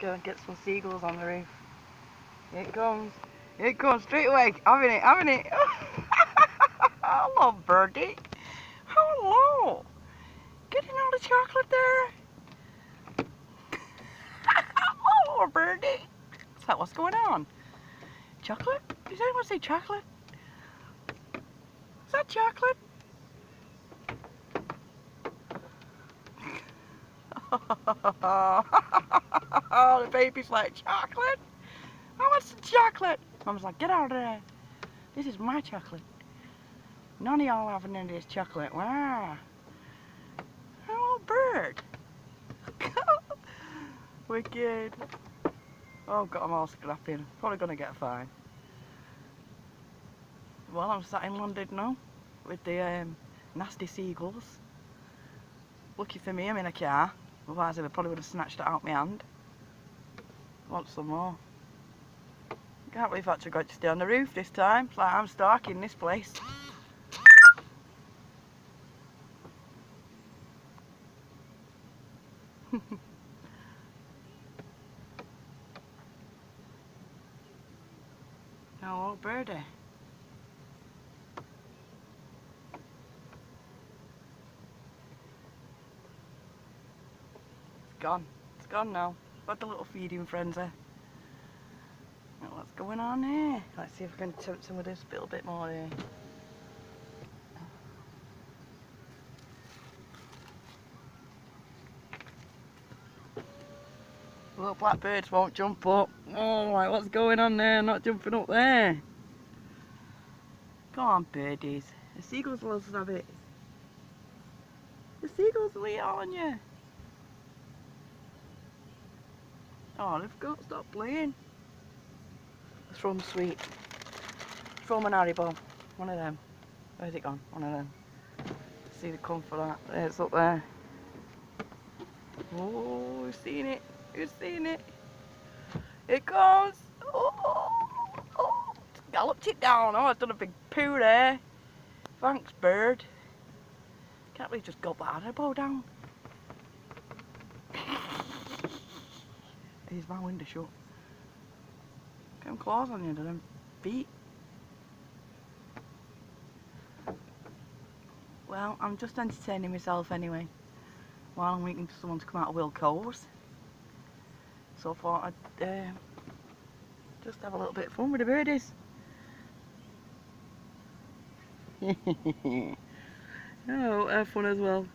Go and get some seagulls on the roof. Here it comes. Here it comes straight away. Having it, having it. Hello, birdie. Hello. Getting all the chocolate there. Hello, birdie. Is that what's going on? Chocolate? Did anyone say chocolate? Is that chocolate? Oh, the baby's like, chocolate? I want some chocolate. Mum's like, get out of there. This is my chocolate. None of y'all having any of this chocolate. Wow. Hello, bird. Wicked. Oh, God, I'm all scrapping. Probably going to get a fine. Well, I'm sat in Llandudno with the nasty seagulls. Lucky for me, I'm in a car. Otherwise, I probably would have snatched it out my hand. Want some more. Can't believe I've actually got to stay on the roof this time. It's like I'm stalking this place. Oh, birdie. It's gone. It's gone now. Got the little feeding frenzy. What's going on here? Let's see if we can tempt some of this a little bit more here. Little blackbirds won't jump up. Oh, like what's going on there? Not jumping up there. Come on, birdies. The seagulls will have it. The seagulls will eat on you. Oh, they've got to stop playing. Let's throw them sweet. Throw them an Haribo. One of them. Where's it gone? One of them. See the come for that. There, it's up there. Oh, we've seen it. We've seen it. Here it comes. Oh, oh, it's galloped it down. Oh, it's done a big poo there. Thanks, bird. Can't believe just got that Haribo down. Here's my window shut. Get them claws on you, to them feet. Well, I'm just entertaining myself anyway, while I'm waiting for someone to come out of Wilco's. So I thought I'd just have a little bit of fun with the birdies. Oh, have fun as well.